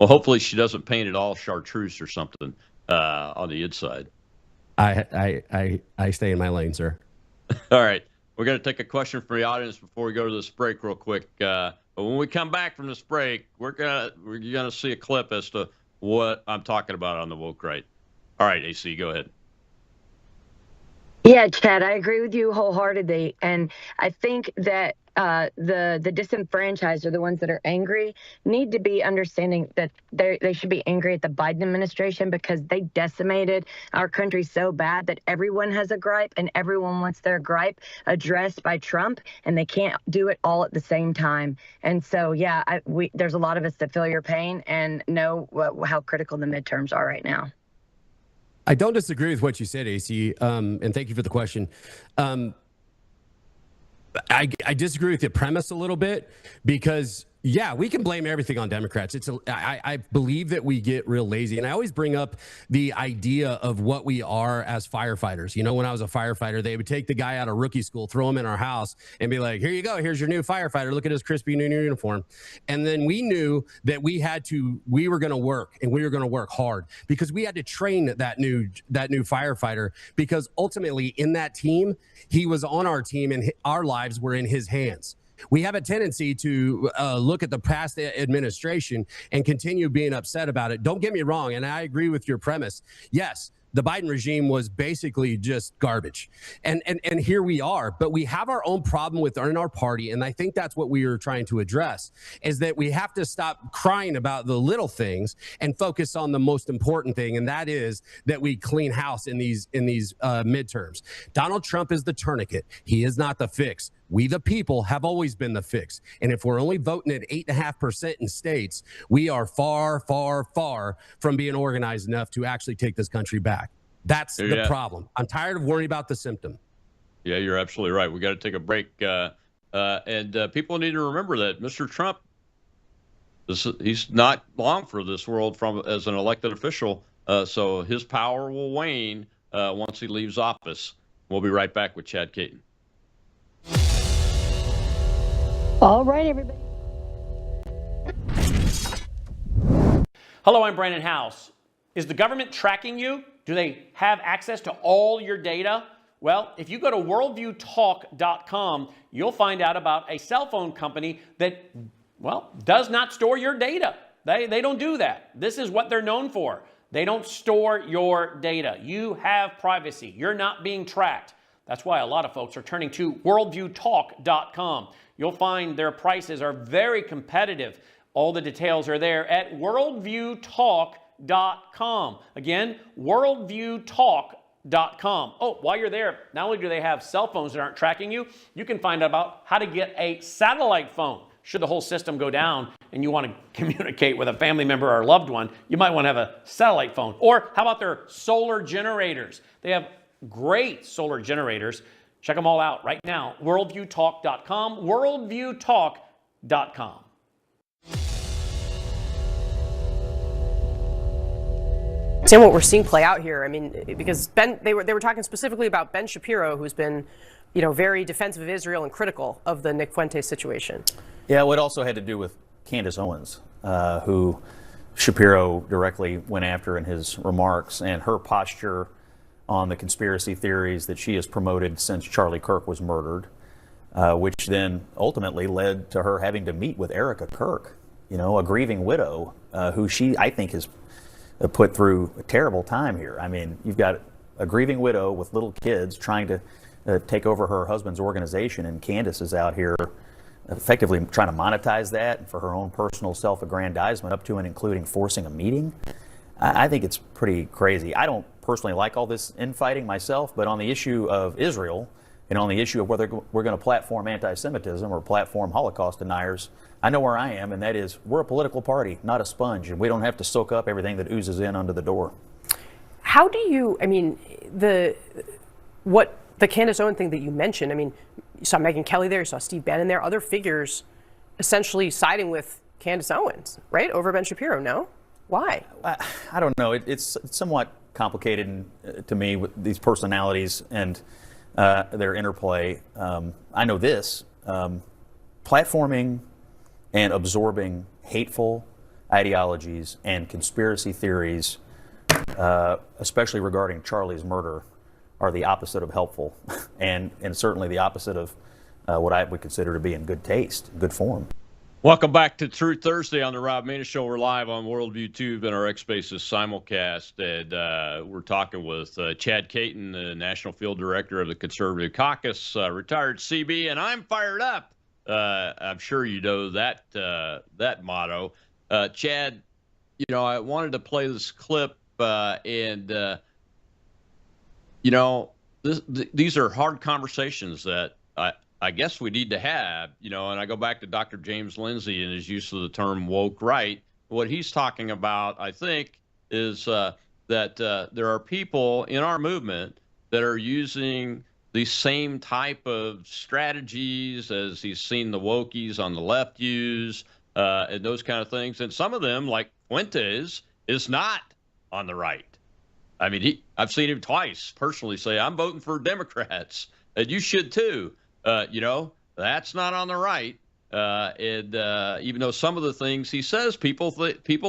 Well, hopefully she doesn't paint it all chartreuse or something on the inside. I stay in my lane, sir. All right. We're going to take a question from the audience before we go to this break real quick. But when we come back from this break, you're gonna see a clip as to what I'm talking about on the woke right. All right, AC, go ahead. Yeah, Chad, I agree with you wholeheartedly. And I think that the disenfranchised, or the ones that are angry, need to be understanding that they should be angry at the Biden administration, because they decimated our country so bad that everyone has a gripe and everyone wants their gripe addressed by Trump, and they can't do it all at the same time. And so, yeah, there's a lot of us that feel your pain and know how critical the midterms are right now. I don't disagree with what you said, AC, and thank you for the question. I disagree with the premise a little bit, because yeah, we can blame everything on Democrats. I believe that we get real lazy. And I always bring up the idea of what we are as firefighters. You know, when I was a firefighter, they would take the guy out of rookie school, throw him in our house, and be like, here you go. Here's your new firefighter. Look at his crispy new uniform. And then we knew that we were going to work, and we were going to work hard, because we had to train that new firefighter, because ultimately in that team, he was on our team and our lives were in his hands. We have a tendency to look at the past administration and continue being upset about it. Don't get me wrong, and I agree with your premise. Yes, the Biden regime was basically just garbage. And here we are. But we have our own problem in our party, and I think that's what we are trying to address, is that we have to stop crying about the little things and focus on the most important thing, and that is that we clean house in these midterms. Donald Trump is the tourniquet. He is not the fix. We, the people, have always been the fix. And if we're only voting at 8.5% in states, we are far, far, far from being organized enough to actually take this country back. That's the problem. I'm tired of worrying about the symptom. Yeah, you're absolutely right. We got to take a break. And people need to remember that Mr. Trump, he's not long for this world as an elected official. So his power will wane once he leaves office. We'll be right back with Chad Caton. All right, everybody. Hello, I'm Brandon House. Is the government tracking you? Do they have access to all your data? Well, if you go to worldviewtalk.com, you'll find out about a cell phone company that, well, does not store your data. They don't do that. This is what they're known for. They don't store your data. You have privacy. You're not being tracked. That's why a lot of folks are turning to worldviewtalk.com. You'll find their prices are very competitive. All the details are there at worldviewtalk.com. Again, worldviewtalk.com. Oh, while you're there, not only do they have cell phones that aren't tracking you, you can find out about how to get a satellite phone. Should the whole system go down and you want to communicate with a family member or loved one, you might want to have a satellite phone. Or how about their solar generators? They have great solar generators. Check them all out right now. Worldviewtalk.com. Worldviewtalk.com. And what we're seeing play out here, I mean, because they were talking specifically about Ben Shapiro, who's been, very defensive of Israel and critical of the Nick Fuentes situation. Yeah, well, it also had to do with Candace Owens, who Shapiro directly went after in his remarks, and her posture on the conspiracy theories that she has promoted since Charlie Kirk was murdered, which then ultimately led to her having to meet with Erica Kirk, a grieving widow, who I think has put through a terrible time here. I mean, you've got a grieving widow with little kids trying to take over her husband's organization, and Candace is out here effectively trying to monetize that for her own personal self-aggrandizement, up to and including forcing a meeting. I think it's pretty crazy. I don't personally like all this infighting myself, but on the issue of Israel and on the issue of whether we're going to platform anti-Semitism or platform Holocaust deniers, I know where I am, and that is we're a political party, not a sponge, and we don't have to soak up everything that oozes in under the door. How do you, the Candace Owens thing that you mentioned, you saw Megyn Kelly there, you saw Steve Bannon there, other figures essentially siding with Candace Owens, right, over Ben Shapiro, no? Why? I don't know. It's somewhat complicated to me with these personalities and their interplay. I know this. Platforming and absorbing hateful ideologies and conspiracy theories, especially regarding Charlie's murder, are the opposite of helpful, and certainly the opposite of what I would consider to be in good taste, good form. Welcome back to Truth Thursday on the Rob Maness Show. We're live on Worldview Tube and our X Spaces simulcast, and we're talking with Chad Caton, the National Field Director of the Conservative Caucus, retired CB, and I'm fired up. I'm sure you know that motto. Chad, I wanted to play this clip, and these are hard conversations that I guess we need to have, and I go back to Dr. James Lindsay and his use of the term woke right. What he's talking about, I think, is that there are people in our movement that are using the same type of strategies as he's seen the wokies on the left use, and those kind of things. And some of them, like Fuentes, is not on the right. I mean, I've seen him twice personally say, I'm voting for Democrats, and you should too. That's not on the right. And even though some of the things he says, people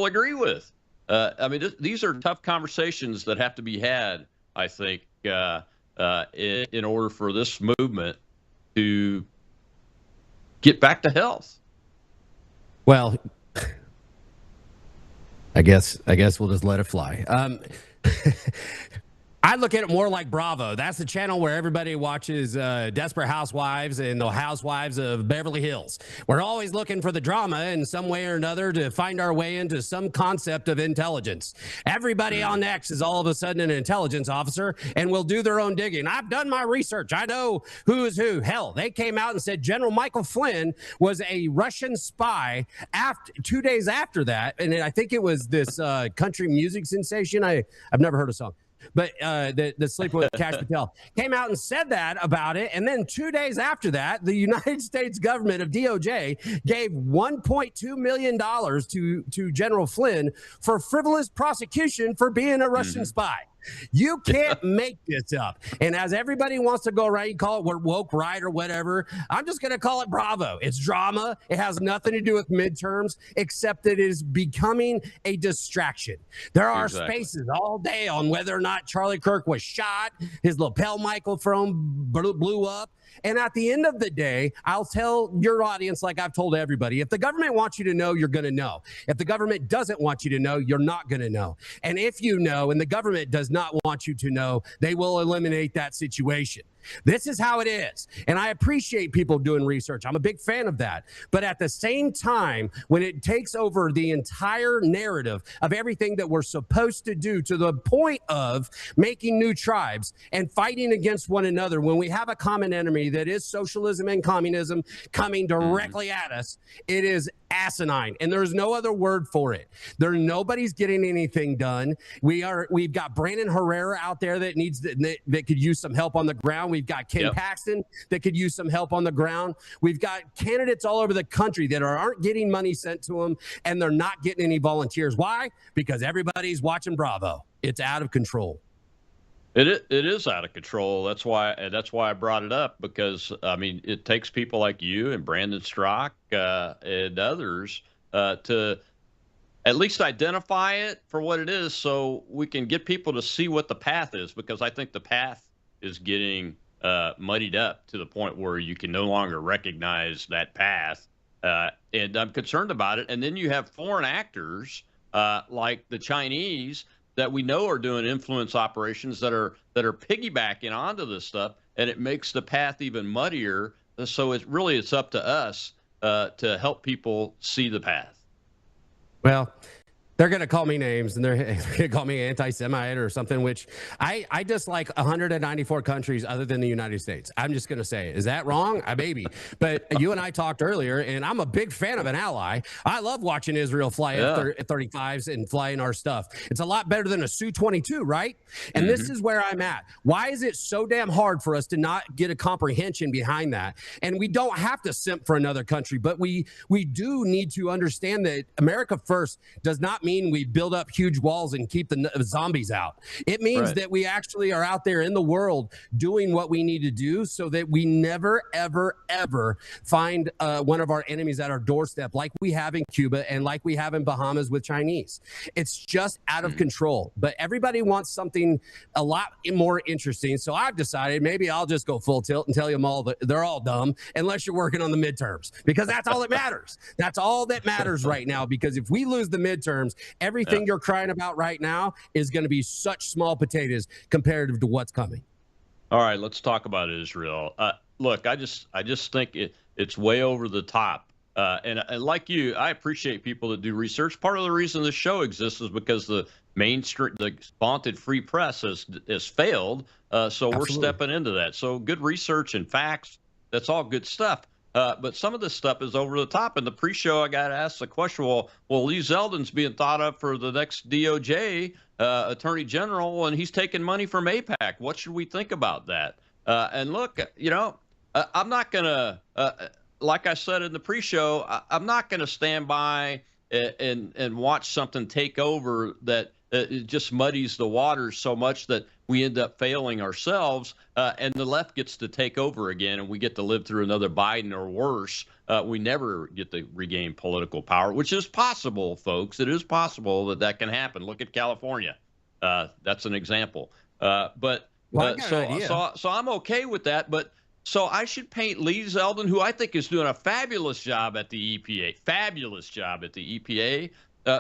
agree with. These are tough conversations that have to be had, I think, in order for this movement to get back to health. Well, I guess we'll just let it fly. I look at it more like Bravo. That's the channel where everybody watches Desperate Housewives and the Housewives of Beverly Hills. We're always looking for the drama in some way or another to find our way into some concept of intelligence. Everybody on X is all of a sudden an intelligence officer and will do their own digging. I've done my research. I know who is who. Hell, they came out and said General Michael Flynn was a Russian spy 2 days after that. And I think it was this country music sensation. I've never heard a song. But the Sleep with Cash Patel came out and said that about it. And then 2 days after that, the United States government of DOJ gave $1.2 million to General Flynn for frivolous prosecution for being a Russian spy. You can't make this up. And as everybody wants to go around, you call it woke right or whatever. I'm just going to call it Bravo. It's drama. It has nothing to do with midterms, except that it is becoming a distraction. There are spaces all day on whether or not Charlie Kirk was shot, his lapel microphone blew up. And at the end of the day, I'll tell your audience, like I've told everybody, if the government wants you to know, you're going to know. If the government doesn't want you to know, you're not going to know. And if you know and the government does not want you to know, they will eliminate that situation. This is how it is. And I appreciate people doing research. I'm a big fan of that. But at the same time, when it takes over the entire narrative of everything that we're supposed to do to the point of making new tribes and fighting against one another, when we have a common enemy that is socialism and communism coming directly at us, it is asinine. And there's no other word for it. Nobody's getting anything done. We've got Brandon Herrera out there that that could use some help on the ground. We've got Ken Paxton that could use some help on the ground. We've got candidates all over the country that aren't getting money sent to them, and they're not getting any volunteers. Why? Because everybody's watching Bravo. It's out of control. It is out of control. That's why I brought it up, because it takes people like you and Brandon Strzok and others to at least identify it for what it is, so we can get people to see what the path is. Because I think the path is getting muddied up to the point where you can no longer recognize that path, and I'm concerned about it. And then you have foreign actors like the Chinese that we know are doing influence operations that are piggybacking onto this stuff, and it makes the path even muddier. So it's up to us to help people see the path. Well, they're going to call me names, and they're going to call me anti-Semite or something, which I dislike 194 countries other than the United States. I'm just going to say, is that wrong? Maybe. But you and I talked earlier, and I'm a big fan of an ally. I love watching Israel fly F-35s and flying our stuff. It's a lot better than a Su-22, right? And this is where I'm at. Why is it so damn hard for us to not get a comprehension behind that? And we don't have to simp for another country, but we do need to understand that America first does not mean mean we build up huge walls and keep the zombies out. It means that we actually are out there in the world doing what we need to do so that we never, ever, ever find one of our enemies at our doorstep like we have in Cuba and like we have in Bahamas with Chinese. It's just out of control. But everybody wants something a lot more interesting. So I've decided maybe I'll just go full tilt and tell them all that they're all dumb unless you're working on the midterms, because that's all that matters. That's all that matters right now, because if we lose the midterms, everything you're crying about right now is going to be such small potatoes comparative to what's coming. All right, let's talk about Israel. Look, I just think it's way over the top. And like you, I appreciate people that do research. Part of the reason this show exists is because the mainstream, the vaunted free press has failed. So we're stepping into that. So good research and facts, that's all good stuff. But some of this stuff is over the top. In the pre-show, I got asked the question, well, Lee Zeldin's being thought of for the next DOJ Attorney General, and he's taking money from AIPAC. What should we think about that? And look, I'm not going to, like I said in the pre-show, I'm not going to stand by and watch something take over that it just muddies the waters so much that we end up failing ourselves, and the left gets to take over again, and we get to live through another Biden or worse. We never get to regain political power, which is possible, folks. It is possible that can happen. Look at California. That's an example. So I'm okay with that. But so I should paint Lee Zeldin, who I think is doing a fabulous job at the EPA,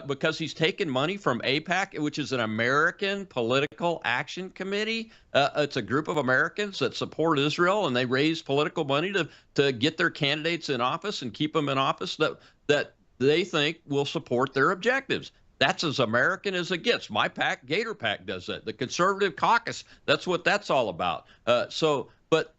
because he's taken money from AIPAC, which is an American Political Action Committee. It's a group of Americans that support Israel, and they raise political money to get their candidates in office and keep them in office that they think will support their objectives. That's as American as it gets. My PAC, Gator PAC, does that. The Conservative Caucus, that's what that's all about. But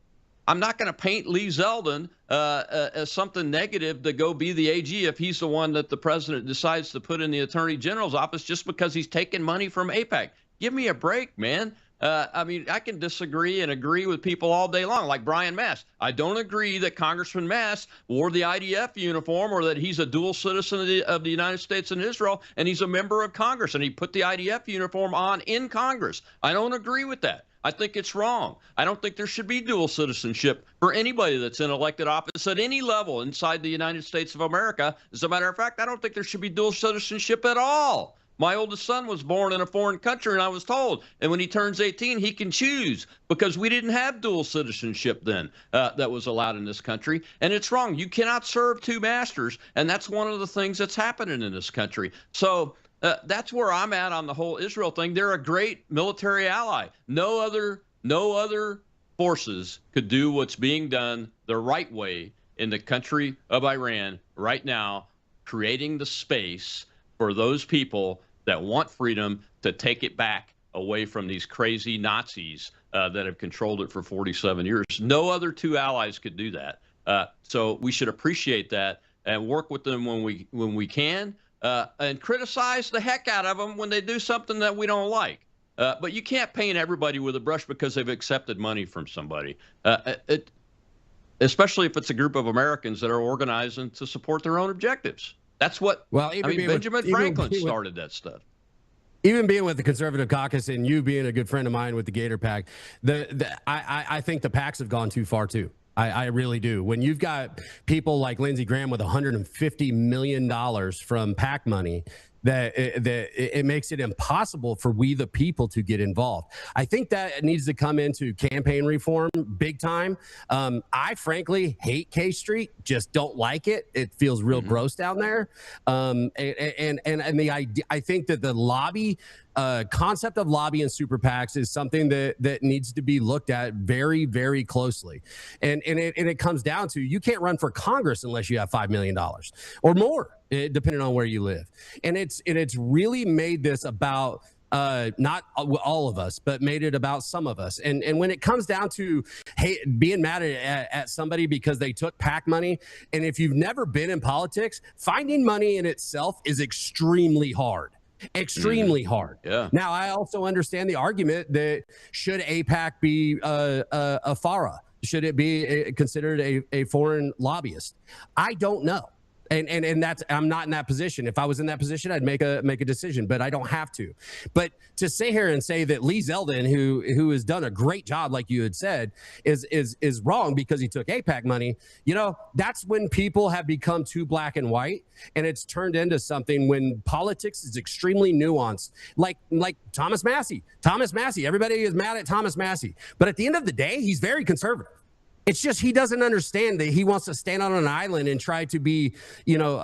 I'm not going to paint Lee Zeldin as something negative to go be the AG if he's the one that the president decides to put in the attorney general's office just because he's taking money from AIPAC. Give me a break, man. I mean, I can disagree and agree with people all day long, like Brian Mast. I don't agree that Congressman Mast wore the IDF uniform or that he's a dual citizen of the United States and Israel, and he's a member of Congress, and he put the IDF uniform on in Congress. I don't agree with that. I think it's wrong. I don't think there should be dual citizenship for anybody that's in elected office at any level inside the United States of America. As a matter of fact, I don't think there should be dual citizenship at all. My oldest son was born in a foreign country, and I was told, and when he turns 18, he can choose, because we didn't have dual citizenship then that was allowed in this country. And it's wrong. You cannot serve two masters, and that's one of the things that's happening in this country. So that's where I'm at on the whole Israel thing. They're a great military ally. No other forces could do what's being done the right way in the country of Iran right now, creating the space for those people that want freedom to take it back away from these crazy Nazis that have controlled it for 47 years. No other two allies could do that. So we should appreciate that and work with them when we can. And criticize the heck out of them when they do something that we don't like. But you can't paint everybody with a brush because they've accepted money from somebody, especially if it's a group of Americans that are organizing to support their own objectives. That's what, Benjamin Franklin started that stuff. Even being with the Conservative Caucus and you being a good friend of mine with the Gator PAC, I think the PACs have gone too far too. I really do. When you've got people like Lindsey Graham with $150 million from PAC money, that it makes it impossible for we the people to get involved. I think that needs to come into campaign reform big time. I frankly hate K Street, just don't like it. It feels real gross down there. And the idea, I think that the lobby concept of lobby and super PACs is something that needs to be looked at very, very closely. And it comes down to, you can't run for Congress unless you have $5 million or more, depending on where you live. And it's really made this about not all of us, but made it about some of us. And when it comes down to being mad at somebody because they took PAC money, and if you've never been in politics, finding money in itself is extremely hard. Extremely hard. Yeah. Now, I also understand the argument that should AIPAC be a FARA? Should it be considered a foreign lobbyist? I don't know. And that's, I'm not in that position. If I was in that position, I'd make a decision, but I don't have to. But to sit here and say that Lee Zeldin, who has done a great job, like you had said, is wrong because he took AIPAC money, you know, that's when people have become too black and white, and it's turned into something when politics is extremely nuanced. Like Thomas Massey. Everybody is mad at Thomas Massey, but at the end of the day, he's very conservative. It's just he doesn't understand that he wants to stand on an island and try to be, you know,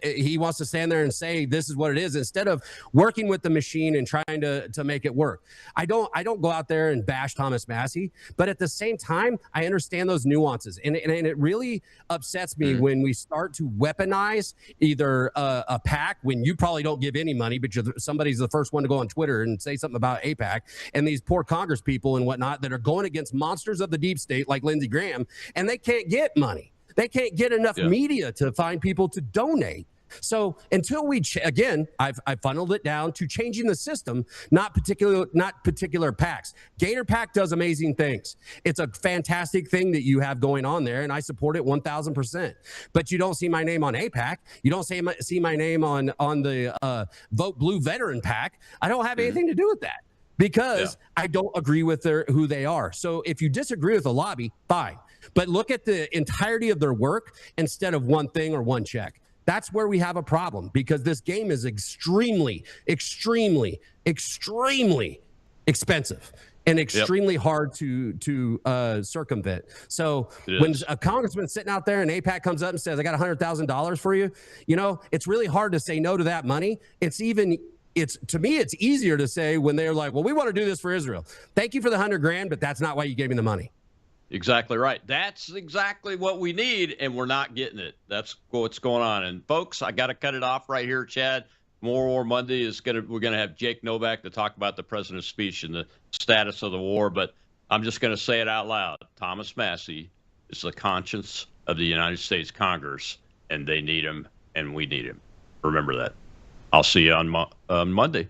he wants to stand there and say this is what it is instead of working with the machine and trying to make it work. I don't go out there and bash Thomas Massey, but at the same time, I understand those nuances, and it really upsets me when we start to weaponize either a PAC when you probably don't give any money, but somebody's the first one to go on Twitter and say something about AIPAC, and these poor Congress people and whatnot that are going against monsters of the deep state like Lindsey Graham, and they can't get money. They can't get enough media to find people to donate. So until we again, I've funneled it down to changing the system, not particular PACs. Gator PAC does amazing things. It's a fantastic thing that you have going on there, and I support it 1,000%. But you don't see my name on AIPAC. You don't see my name on the Vote Blue Veteran PAC. I don't have anything to do with that, because I don't agree with who they are. So if you disagree with the lobby, fine. But look at the entirety of their work instead of one thing or one check. That's where we have a problem, because this game is extremely, extremely, extremely expensive and extremely hard to circumvent. So when a congressman sitting out there and AIPAC comes up and says, I got $100,000 for you, you know, it's really hard to say no to that money. To me, it's easier to say when they're like, well, we want to do this for Israel. Thank you for the $100,000, but that's not why you gave me the money. Exactly right. That's exactly what we need, and we're not getting it. That's what's going on. And folks, I got to cut it off right here, Chad. War Monday we're gonna have Jake Novak to talk about the president's speech and the status of the war. But I'm just gonna say it out loud. Thomas Massey is the conscience of the United States Congress, and they need him, and we need him. Remember that. I'll see you on Monday.